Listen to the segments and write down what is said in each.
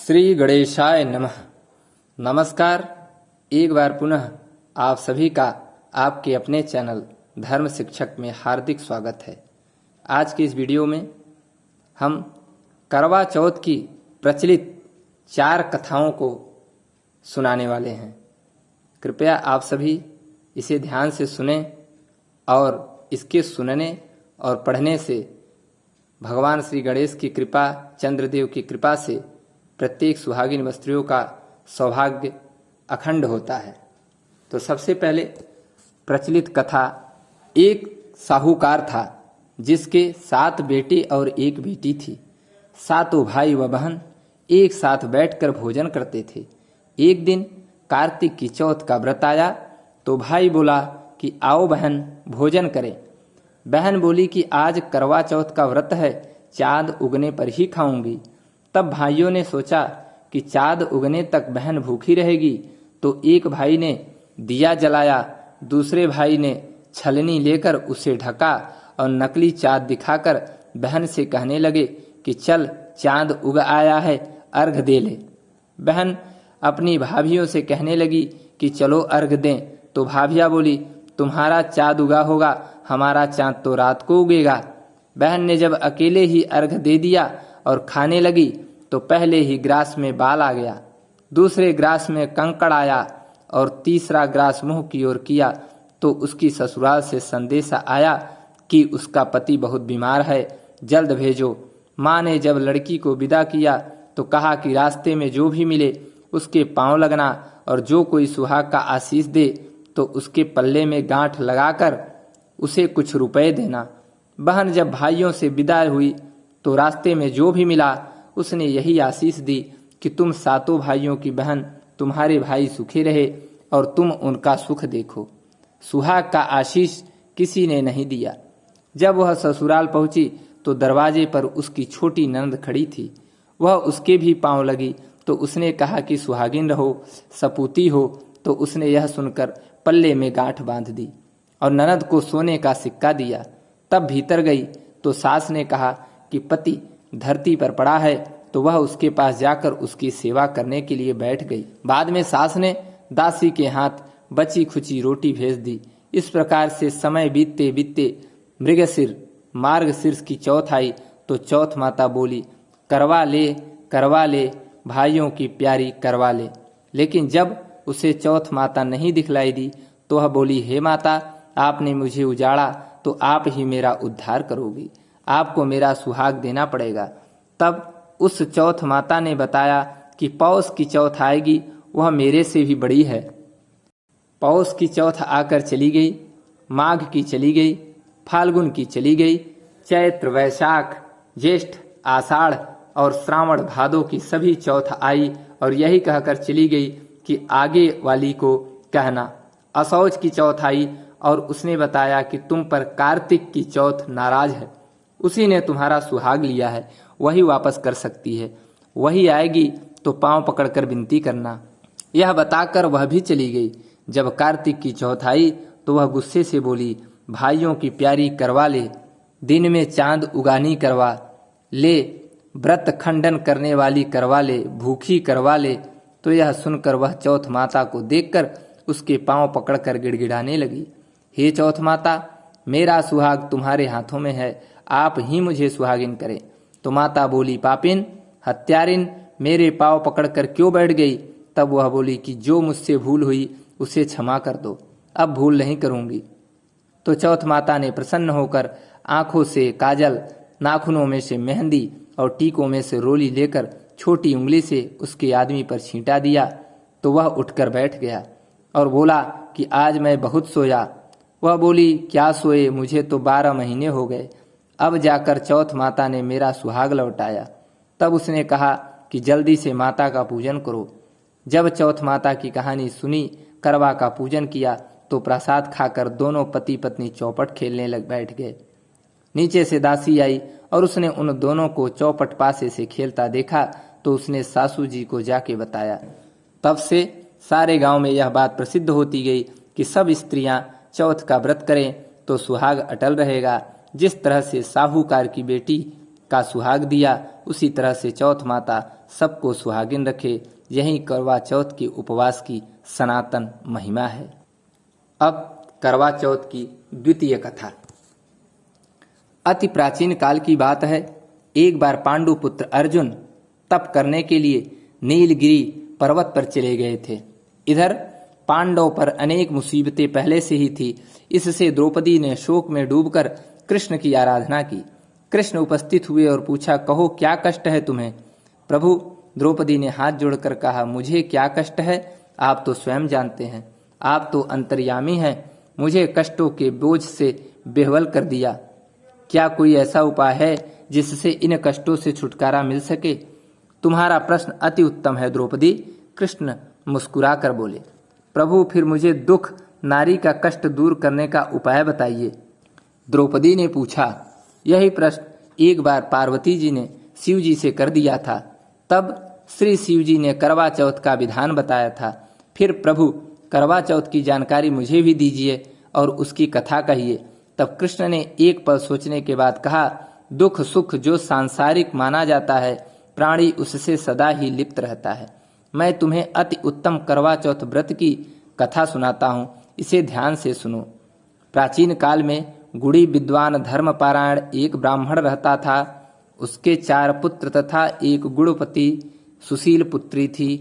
श्री गणेशाय नमः। नमस्कार। एक बार पुनः आप सभी का आपके अपने चैनल धर्म शिक्षक में हार्दिक स्वागत है। आज की इस वीडियो में हम करवा चौथ की प्रचलित 4 कथाओं को सुनाने वाले हैं। कृपया आप सभी इसे ध्यान से सुनें और इसके सुनने और पढ़ने से भगवान श्री गणेश की कृपा, चंद्रदेव की कृपा से प्रत्येक सुहागिन स्त्रियों का सौभाग्य अखंड होता है। तो सबसे पहले प्रचलित कथा। एक साहूकार था जिसके 7 बेटे और 1 बेटी थी। 7 भाई व बहन एक साथ बैठकर भोजन करते थे। एक दिन कार्तिक की चौथ का व्रत आया तो भाई बोला कि आओ बहन भोजन करें। बहन बोली कि आज करवा चौथ का व्रत है, चाँद उगने पर ही खाऊंगी। तब भाइयों ने सोचा कि चाँद उगने तक बहन भूखी रहेगी, तो एक भाई ने दिया जलाया, दूसरे भाई ने छलनी लेकर उसे ढका और नकली चाँद दिखाकर बहन से कहने लगे कि चल चाँद उग आया है, अर्घ दे ले। बहन अपनी भाभियों से कहने लगी कि चलो अर्घ दें, तो भाभियाँ बोली तुम्हारा चाँद उगा होगा, हमारा चाँद तो रात को उगेगा। बहन ने जब अकेले ही अर्घ दे दिया और खाने लगी तो पहले ही ग्रास में बाल आ गया, दूसरे ग्रास में कंकड़ आया और तीसरा ग्रास मुंह की ओर किया तो उसकी ससुराल से संदेशा आया कि उसका पति बहुत बीमार है, जल्द भेजो। माँ ने जब लड़की को विदा किया तो कहा कि रास्ते में जो भी मिले उसके पांव लगना और जो कोई सुहाग का आशीष दे तो उसके पल्ले में गांठ लगाकर उसे कुछ रुपए देना। बहन जब भाइयों से विदा हुई तो रास्ते में जो भी मिला उसने यही आशीष दी कि तुम 7 भाइयों की बहन, तुम्हारे भाई सुखी रहे और तुम उनका सुख देखो। सुहाग का आशीष किसी ने नहीं दिया। जब वह ससुराल पहुंची तो दरवाजे पर उसकी छोटी ननद खड़ी थी। वह उसके भी पांव लगी तो उसने कहा कि सुहागिन रहो, सपूती हो। तो उसने यह सुनकर पल्ले में गांठ बांध दी और ननद को सोने का सिक्का दिया। तब भीतर गई तो सास ने कहा कि पति धरती पर पड़ा है, तो वह उसके पास जाकर उसकी सेवा करने के लिए बैठ गई। बाद में सास ने दासी के हाथ बची खुची रोटी भेज दी। इस प्रकार से समय बीतते बीतते मृगशिर मार्गशीर्ष की चौथ आई तो चौथ माता बोली करवा ले भाइयों की प्यारी करवा ले। लेकिन जब उसे चौथ माता नहीं दिखलाई दी तो वह बोली हे माता, आपने मुझे उजाड़ा तो आप ही मेरा उद्धार करोगी, आपको मेरा सुहाग देना पड़ेगा। तब उस चौथ माता ने बताया कि पौष की चौथ आएगी, वह मेरे से भी बड़ी है। पौष की चौथ आकर चली गई, माघ की चली गई, फाल्गुन की चली गई, चैत्र वैशाख ज्येष्ठ आषाढ़ और श्रावण भादो की सभी चौथ आई और यही कहकर चली गई कि आगे वाली को कहना। असौज की चौथ आई और उसने बताया कि तुम पर कार्तिक की चौथ नाराज है, उसी ने तुम्हारा सुहाग लिया है, वही वापस कर सकती है, वही आएगी तो पांव पकड़कर विनती करना। यह बताकर वह भी चली गई। जब कार्तिक की चौथ आई तो वह गुस्से से बोली भाइयों की प्यारी करवा ले, दिन में चांद उगानी करवा ले, व्रत खंडन करने वाली करवा ले, भूखी करवा ले। तो यह सुनकर वह चौथ माता को देखकर उसके पांव पकड़कर गिड़गिड़ाने लगी। हे चौथ माता, मेरा सुहाग तुम्हारे हाथों में है, आप ही मुझे सुहागिन करें। तो माता बोली पापिन हत्यारिन, मेरे पांव पकड़कर क्यों बैठ गई? तब वह बोली कि जो मुझसे भूल हुई उसे क्षमा कर दो, अब भूल नहीं करूंगी। तो चौथ माता ने प्रसन्न होकर आंखों से काजल, नाखूनों में से मेहंदी और टीकों में से रोली लेकर छोटी उंगली से उसके आदमी पर छींटा दिया तो वह उठकर बैठ गया और बोला कि आज मैं बहुत सोया। वह बोली क्या सोए, मुझे तो 12 महीने हो गए, अब जाकर चौथ माता ने मेरा सुहाग लौटाया। तब उसने कहा कि जल्दी से माता का पूजन करो। जब चौथ माता की कहानी सुनी, करवा का पूजन किया तो प्रसाद खाकर दोनों पति पत्नी चौपट खेलने लग बैठ गए। नीचे से दासी आई और उसने उन दोनों को चौपट पासे से खेलता देखा तो उसने सासू जी को जाके बताया। तब से सारे गांव में यह बात प्रसिद्ध होती गई कि सब स्त्रियां चौथ का व्रत करें तो सुहाग अटल रहेगा। जिस तरह से साहूकार की बेटी का सुहाग दिया, उसी तरह से चौथ माता सबको सुहागिन रखे। यही करवा चौथ के उपवास की सनातन महिमा है। अब करवा चौथ की द्वितीय कथा। अति प्राचीन काल की बात है। एक बार पांडु पुत्र अर्जुन तप करने के लिए नीलगिरी पर्वत पर चले गए थे। इधर पांडवों पर अनेक मुसीबतें पहले से ही थी। इससे द्रौपदी ने शोक में डूबकर कृष्ण की आराधना की। कृष्ण उपस्थित हुए और पूछा, कहो क्या कष्ट है तुम्हें? प्रभु, द्रौपदी ने हाथ जोड़कर कहा, मुझे क्या कष्ट है आप तो स्वयं जानते हैं। आप तो अंतर्यामी हैं। मुझे कष्टों के बोझ से बेहवल कर दिया। क्या कोई ऐसा उपाय है जिससे इन कष्टों से छुटकारा मिल सके? तुम्हारा प्रश्न अति उत्तम है द्रौपदी। कृष्ण मुस्कुरा कर बोले, प्रभु फिर मुझे दुख नारी का कष्ट दूर करने का उपाय बताइए। द्रौपदी ने पूछा। यही प्रश्न एक बार पार्वती जी ने शिव जी से कर दिया था। तब श्री शिव जी ने करवा चौथ का विधान बताया था। फिर प्रभु करवा चौथ की जानकारी मुझे भी दीजिए और उसकी कथा कहिए। तब कृष्ण ने एक पल सोचने के बाद कहा, दुख सुख जो सांसारिक माना जाता है, प्राणी उससे सदा ही लिप्त रहता है। मैं तुम्हें अति उत्तम करवा चौथ व्रत की कथा सुनाता हूँ, इसे ध्यान से सुनो। प्राचीन काल में गुणी विद्वान धर्मपारायण एक ब्राह्मण रहता था। उसके 4 पुत्र तथा एक गुणपति सुशील पुत्री थी।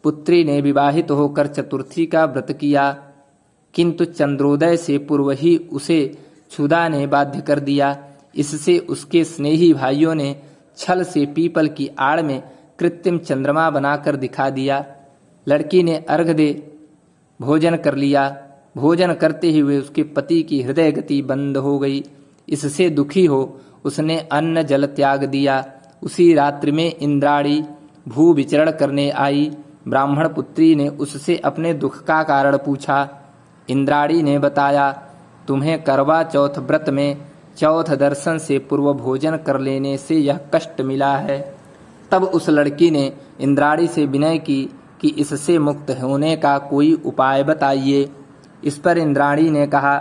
पुत्री ने विवाहित होकर चतुर्थी का व्रत किया, किंतु चंद्रोदय से पूर्व ही उसे क्षुधा ने बाध्य कर दिया। इससे उसके स्नेही भाइयों ने छल से पीपल की आड़ में कृत्रिम चंद्रमा बनाकर दिखा दिया। लड़की ने अर्घ दे भोजन कर लिया। भोजन करते हुए उसके पति की हृदय गति बंद हो गई। इससे दुखी हो उसने अन्न जल त्याग दिया। उसी रात्रि में इंद्राणी भू विचरण करने आई। ब्राह्मण पुत्री ने उससे अपने दुख का कारण पूछा। इंद्राणी ने बताया, तुम्हें करवा चौथ व्रत में चौथ दर्शन से पूर्व भोजन कर लेने से यह कष्ट मिला है। तब उस लड़की ने इंद्राणी से विनय की कि इससे मुक्त होने का कोई उपाय बताइए। इस पर इंद्राणी ने कहा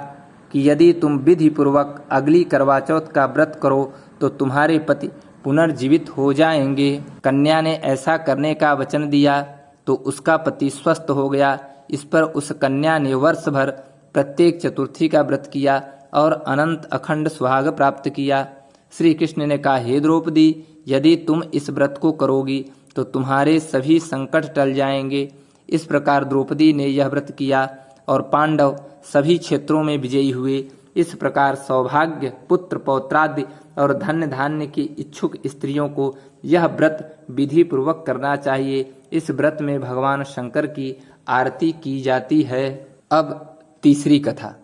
कि यदि तुम विधि पूर्वक अगली करवा चौथ का व्रत करो तो तुम्हारे पति पुनर्जीवित हो जाएंगे। कन्या ने ऐसा करने का वचन दिया तो उसका पति स्वस्थ हो गया। इस पर उस कन्या ने वर्ष भर प्रत्येक चतुर्थी का व्रत किया और अनंत अखंड सुहाग प्राप्त किया। श्री कृष्ण ने कहा, हे द्रौपदी, यदि तुम इस व्रत को करोगी तो तुम्हारे सभी संकट टल जाएंगे। इस प्रकार द्रौपदी ने यह व्रत किया और पांडव सभी क्षेत्रों में विजयी हुए। इस प्रकार सौभाग्य, पुत्र पौत्रादि और धन्य धान्य की इच्छुक स्त्रियों को यह व्रत विधि पूर्वक करना चाहिए। इस व्रत में भगवान शंकर की आरती की जाती है। अब तीसरी कथा।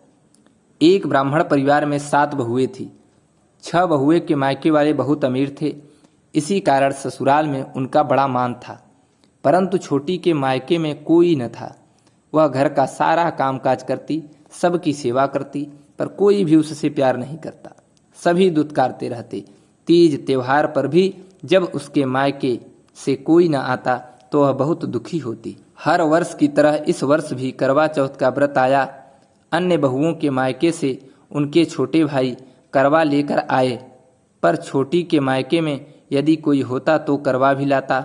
एक ब्राह्मण परिवार में 7 बहुएं थी। 6 बहुएं के मायके वाले बहुत अमीर थे। इसी कारण ससुराल में उनका बड़ा मान था, परंतु छोटी के मायके में कोई न था। वह घर का सारा कामकाज करती, सबकी सेवा करती, पर कोई भी उससे प्यार नहीं करता। सभी दुत्कारते रहते। तीज त्योहार पर भी जब उसके मायके से कोई न आता तो वह बहुत दुखी होती। हर वर्ष की तरह इस वर्ष भी करवा चौथ का व्रत आया। अन्य बहुओं के मायके से उनके छोटे भाई करवा लेकर आए, पर छोटी के मायके में यदि कोई होता तो करवा भी लाता।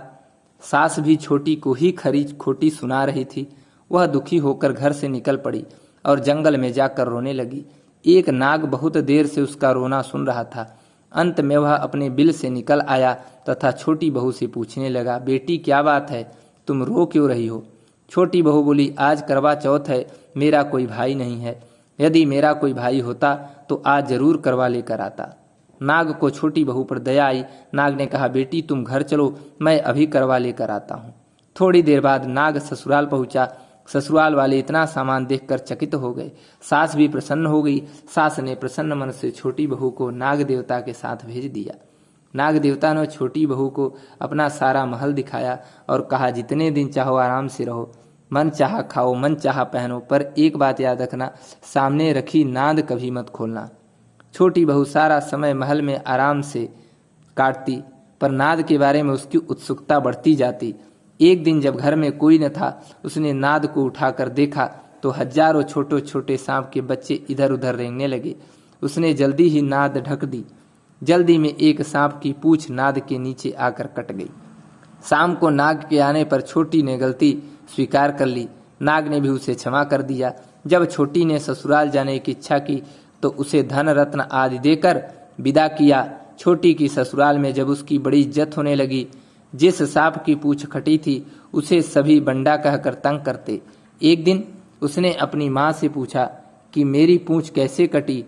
सास भी छोटी को ही खरी खोटी सुना रही थी। वह दुखी होकर घर से निकल पड़ी और जंगल में जाकर रोने लगी। एक नाग बहुत देर से उसका रोना सुन रहा था। अंत में वह अपने बिल से निकल आया तथा छोटी बहू से पूछने लगा, बेटी क्या बात है, तुम रो क्यों रही हो? छोटी बहू बोली, आज करवा चौथ है, मेरा कोई भाई नहीं है। यदि मेरा कोई भाई होता तो आज जरूर करवा लेकर आता। नाग को छोटी बहू पर दया आई। नाग ने कहा, बेटी तुम घर चलो, मैं अभी करवा लेकर आता हूँ। थोड़ी देर बाद नाग ससुराल पहुंचा। ससुराल वाले इतना सामान देखकर चकित हो गए। सास भी प्रसन्न हो गई। सास ने प्रसन्न मन से छोटी बहू को नाग देवता के साथ भेज दिया। नाग देवता ने छोटी बहू को अपना सारा महल दिखाया और कहा, जितने दिन चाहो आराम से रहो, मन चाहा खाओ, मन चाहा पहनो, पर एक बात याद रखना, सामने रखी नाद कभी मत खोलना। छोटी बहू सारा समय महल में आराम से काटती, पर नाद के बारे में उसकी उत्सुकता बढ़ती जाती। एक दिन जब घर में कोई न था, उसने नाद को उठाकर देखा तो हजारों छोटे छोटे सांप के बच्चे इधर उधर रेंगने लगे। उसने जल्दी ही नाद ढक दी। जल्दी में एक सांप की पूंछ नाद के नीचे आकर कट गई। शाम को नाग के आने पर छोटी ने गलती स्वीकार कर ली। नाग ने भी उसे क्षमा कर दिया। जब छोटी ने ससुराल जाने की इच्छा की तो उसे धन रत्न आदि देकर विदा किया। छोटी की ससुराल में जब उसकी बड़ी इज्जत होने लगी, जिस सांप की पूंछ कटी थी उसे सभी बंडा कहकर तंग करते। एक दिन उसने अपनी माँ से पूछा कि मेरी पूंछ कैसे कटी।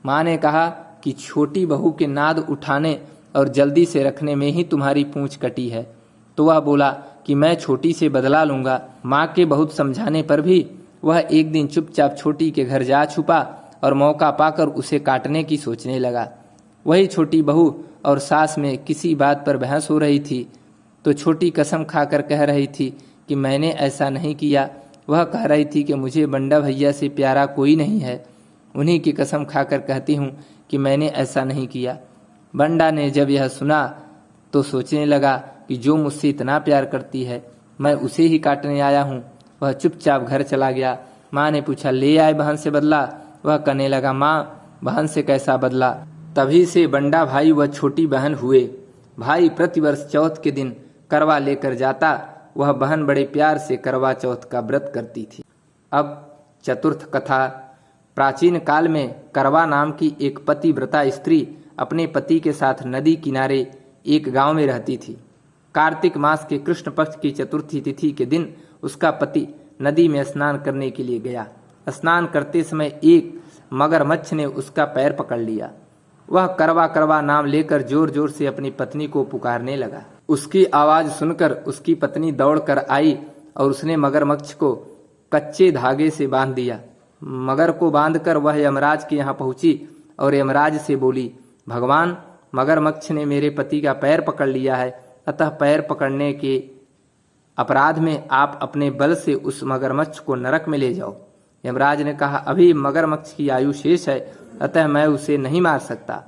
माँ ने कहा कि छोटी बहू के नाद उठाने और जल्दी से रखने में ही तुम्हारी पूंछ कटी है। तो वह बोला कि मैं छोटी से बदला लूंगा। माँ के बहुत समझाने पर भी वह एक दिन चुपचाप छोटी के घर जा छुपा और मौका पाकर उसे काटने की सोचने लगा। वही छोटी बहू और सास में किसी बात पर बहस हो रही थी तो छोटी कसम खाकर कह रही थी कि मैंने ऐसा नहीं किया। वह कह रही थी कि मुझे बंडा भैया से प्यारा कोई नहीं है, उन्हीं की कसम खाकर कहती हूँ कि मैंने ऐसा नहीं किया। बंडा ने जब यह सुना तो सोचने लगा कि जो मुझसे इतना प्यार करती है मैं उसे ही काटने आया हूँ। वह चुपचाप घर चला गया। माँ ने पूछा ले आए बहन से बदला। वह कहने लगा माँ बहन से कैसा बदला। तभी से बंडा भाई व छोटी बहन हुए। भाई प्रतिवर्ष चौथ के दिन करवा लेकर जाता, वह बहन बड़े प्यार से करवा चौथ का व्रत करती थी। अब चतुर्थ कथा। प्राचीन काल में करवा नाम की एक पतिव्रता स्त्री अपने पति के साथ नदी किनारे एक गांव में रहती थी। कार्तिक मास के कृष्ण पक्ष की चतुर्थी तिथि के दिन उसका पति नदी में स्नान करने के लिए गया। स्नान करते समय एक मगरमच्छ ने उसका पैर पकड़ लिया। वह करवा करवा नाम लेकर जोर जोर से अपनी पत्नी को पुकारने लगा। उसकी आवाज सुनकर उसकी पत्नी दौड़ कर आई और उसने मगरमच्छ को कच्चे धागे से बांध दिया। मगर को बांधकर वह यमराज के यहाँ पहुंची और यमराज से बोली, भगवान मगरमच्छ ने मेरे पति का पैर पकड़ लिया है, अतः पैर पकड़ने के अपराध में आप अपने बल से उस मगरमच्छ को नरक में ले जाओ। यमराज ने कहा अभी मगरमच्छ की आयु शेष है, अतः मैं उसे नहीं मार सकता।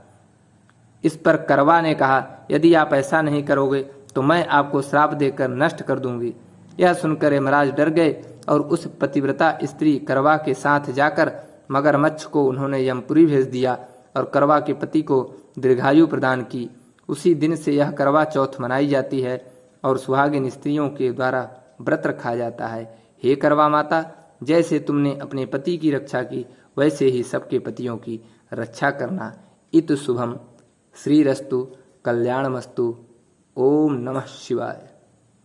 इस पर करवा ने कहा यदि आप ऐसा नहीं करोगे तो मैं आपको श्राप देकर नष्ट कर दूंगी। यह सुनकर यमराज डर गए और उस पतिव्रता स्त्री करवा के साथ जाकर मगरमच्छ को उन्होंने यमपुरी भेज दिया और करवा के पति को दीर्घायु प्रदान की। उसी दिन से यह करवा चौथ मनाई जाती है और सुहागिन स्त्रियों के द्वारा व्रत रखा जाता है। हे करवा माता, जैसे तुमने अपने पति की रक्षा की वैसे ही सबके पतियों की रक्षा करना। इत शुभम। श्रीरस्तु कल्याणमस्तु। ओम नमः शिवाय।